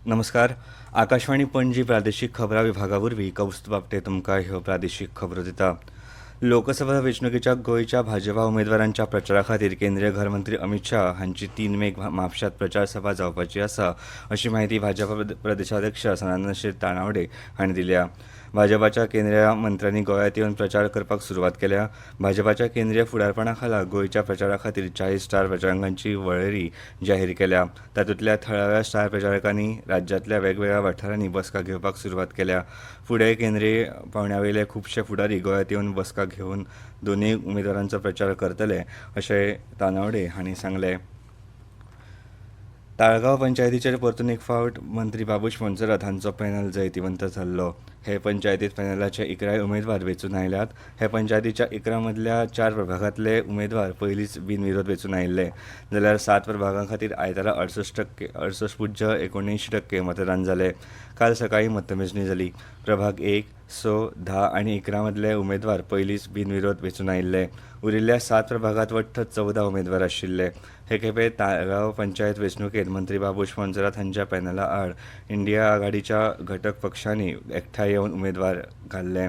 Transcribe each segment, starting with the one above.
नमस्कार. आकाशवाणी पणजी प्रादेशीक खबरां विभागावरवीं कौस्तुभ आपटे तुमकां ह्यो प्रादेशीक खबरो दिता. लोकसभा वेंचणुकेच्या गोंयच्या भाजपा उमेदवारांच्या प्रचारा खातीर केंद्रीय घरमंत्री अमित शाह हांची 3 मेक म्हापश्यांत प्रचार सभा जावपाची आसा अशी माहिती भाजपा प्रदेशाध्यक्ष सदानंद तानावडे हांणी दिल्या. भाजपाच्या केंद्रीय मंत्र्यांनी गोंयांत येवन प्रचार करपाक सुरवात केल्या. भाजपाच्या केंद्रीय फुडारपणा खाला गोंयच्या प्रचारा खातीर 40 स्टार प्रचारकांची वळेरी जाहीर केल्या. तातूंतल्या थळाव्या स्टार प्रचारकांनी राज्यांतल्या वेगवेगळ्या वाठारांनी बसका घेवपाक सुरवात केल्या. फुडें केंद्रीय पावंड्यावेले खुबशे फुडारी गोंयांत येवन बसका घेवन दोनूय उमेदवारांचो प्रचार करतले अशें तानावडे हांणी सांगलें. ताळगांव पंचायतीचेर परतून एक फावट मंत्री बाबूश मोन्सेरात हांचो पॅनल जैतिवंत जाल्लो. हे पंचायतींत पॅनलाचे 11 उमेदवार वेंचून आयल्यात. हे पंचायतीच्या 11 मदल्या 4 प्रभागांतले उमेदवार पयलींच बिनविरोध वेंचून आयिल्ले, जाल्यार 7 प्रभागां खातीर आयतारा 68.19% मतदान जालें. काल सकाळीं मतमेजणी जाली. प्रभाग 1, 6, 10 आनी 11 मदले उमेदवार पयलींच बिनविरोध वेंचून आयिल्ले. उरिल्ल्या 7 प्रभागांत वट्ट 14 उमेदवार आशिल्ले. हे खेपे ताळगांव पंचायत वेंचणुकेंत मंत्री बाबूश मोन्सेरात हांच्या पॅनला आड इंडिया आघाडीच्या घटक पक्षांनी एकठांय येवन उमेदवार घाल्ले.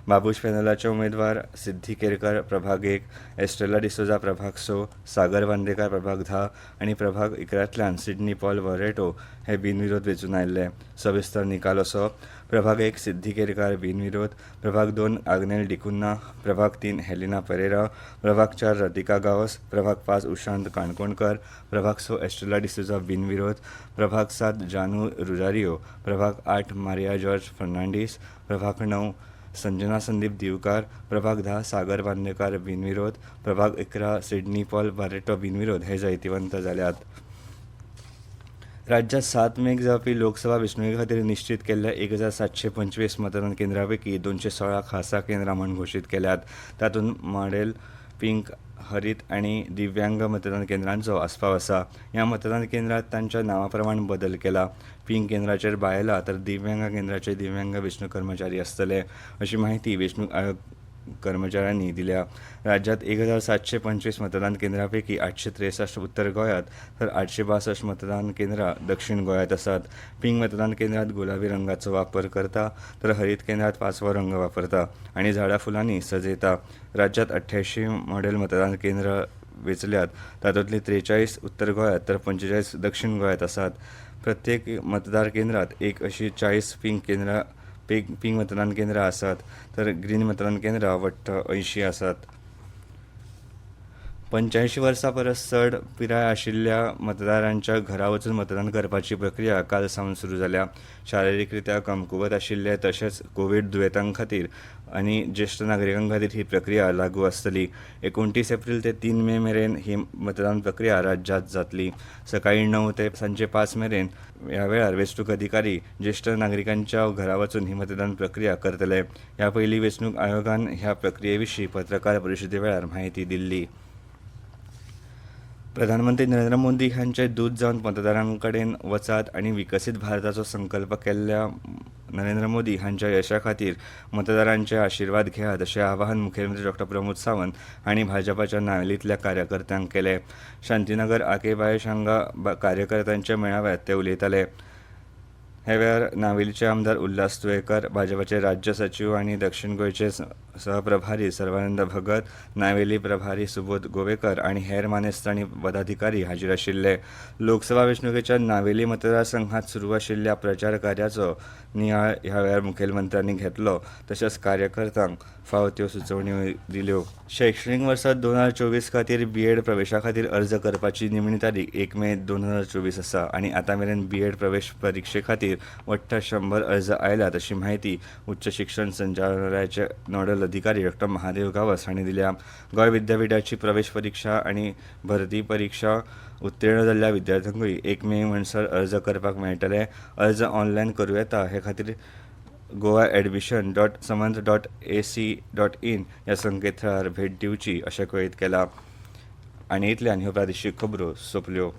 बाबूश पॅनलाचे उमेदवार सिद्धी केरकर प्रभाग 1, एस्टेला डिसोजा प्रभाग 6, सागर बांदेकार प्रभाग 10 आनी प्रभाग 11तल्यान सिडनी पॉल वरेटो हे बिनविरोध वेंचून आयिल्ले. सविस्तर निकाल असो: प्रभाग 1 सिद्धी केरकार बिनविरोध, प्रभाग 2 आग्नेल डिकुन्ना, प्रभाग 3 हेलिना पेरेरा, प्रभाग 4 रतिका गावस, प्रभाग 5 उशांत काणकोणकर, प्रभाग 6 एस्टेला डिसोजा बिनविरोध, प्रभाग 7 जानू रुजारियो, प्रभाग 8 मारिया जॉर्ज फर्नांडीस, प्रभाग 9 संजना संदीप दिवकार, प्रभाग 10 सागर बांदेकार बिनविरोध, प्रभाग 11 सिडनी पॉल बारेटो बिनविरोध हे जैतिवंत जाल्यात. राज्यांत 7 मेक जावपी लोकसभा वेंचणुके खातीर निश्चित केल्ल्या 1725 मतदान केंद्रां पैकी 216 खासा केंद्रां म्हूण घोशीत केल्यात. तातूंत मॉडेल, पिंक, हरीत आनी दिव्यांग मतदान केंद्रांचो आस्पाव आसा. ह्या मतदान केंद्रांत तांच्या नांवा प्रमाण बदल केला. पिंक केंद्राचेर बायलां तर दिव्यांग केंद्राचेर दिव्यांग वेंचणूक कर्मचारी आसतले अशी माहिती वेंचणूक आयोग कर्मचाऱ्यांनी दिल्या. राज्यांत 1725 मतदान केंद्रां पैकी 863 उत्तर गोंयांत तर 862 मतदान केंद्रां दक्षिण गोंयांत आसात. पिंक मतदान केंद्रांत गुलाबी रंगाचो वापर करता तर हरीत केंद्रांत पाचवो रंग वापरता आनी झाडां फुलांनी सजयता. राज्यांत 88 मॉडेल मतदान केंद्रां वेंचल्यात. तातूंतली 43 उत्तर गोंयांत तर 45 दक्षिण गोंयांत आसात. प्रत्येक मतदार केंद्रांत एक अशी 40 पिंक मतदान केंद्रां आसात तर ग्रीन मतदान केंद्रां वट्ट 80 आसात. 85 वर्सां परस चड पिराय आशिल्ल्या मतदारांच्या घरा वचून मतदान करपाची प्रक्रिया काल सावन सुरू जाल्या. शारिरीकरित्या कमकुवत आशिल्ले तशेंच कोव्हीड दुयेंतां खातीर आनी ज्येश्ठ नागरिकां खातीर ही प्रक्रिया लागू आसतली. 29 एप्रील ते 3 मे मेरेन ही मतदान प्रक्रिया राज्यांत जातली. सकाळीं 9 ते सांजे 5 मेरेन ह्या वेळार वेंचणूक अधिकारी ज्येश्ठ नागरिकांच्या घरा वचून ही मतदान प्रक्रिया करतले. ह्या पयलीं वेंचणूक आयोगान ह्या प्रक्रिये विशीं पत्रकार परिशदे वेळार म्हायती दिल्ली. प्रधानमंत्री नरेंद्र मोदी हांचे दूत जावन मतदारां कडेन वचात आनी विकसीत भारताचो संकल्प केल्ल्या नरेंद्र मोदी हांच्या यशा खातीर मतदारांचे आशिर्वाद घेयात अशें आवाहन मुखेलमंत्री डॉ प्रमोद सावंत हांणी भाजपाच्या नावेलींतल्या कार्यकर्त्यांक केलें. शांतीनगर आकेबायश हांगा कार्यकर्त्यांच्या मेळाव्यांत ते उलयताले. हे वेळार नावेलीचे आमदार उल्हास तुयेकर, भाजपाचे राज्य सचीव आनी दक्षिण गोंयचे सहप्रभारी सर्वानंद भगत, नावेली प्रभारी सुबोध गोवेकर आनी हेर मानेस्त आनी पदाधिकारी हाजीर आशिल्ले. लोकसभा वेंचणुकेच्या नावेली मतदारसंघात सुरू आशिल्ल्या प्रचार कार्याचो नियाळ ह्या वेळार मुखेलमंत्र्यांनी घेतलो तशेंच कार्यकर्त्यांक फावो त्यो सुचोवण्यो दिल्यो. शैक्षणीक वर्सा 2024 खातीर बीएड प्रवेशा खातीर अर्ज करपाची निमणी तारीख 1 मे 2024 आसा आनी आतां मेरेन बीएड प्रवेश परिक्षे खातीर वट्ट 100 अर्ज आयल्यात अशी माहिती उच्च शिक्षण संचालनालयाचे नोडल अधिकारी डॉ महादेव गावस हांणी दिल्या. गोंय विद्यापीठाची प्रवेश परीक्षा आनी भरती परीक्षा उत्तीर्ण जाल्ल्या विद्यार्थ्यांकूय 1 मे म्हणसर अर्ज करपाक मेळटले. अर्ज ऑनलायन करूं येता. हे खातीर goaadmission.samant.ac.in ह्या संकेतथळार भेट दिवची अशें कळीत केलां. आनी इतल्यान ह्यो प्रादेशीक खबरो सोंपल्यो.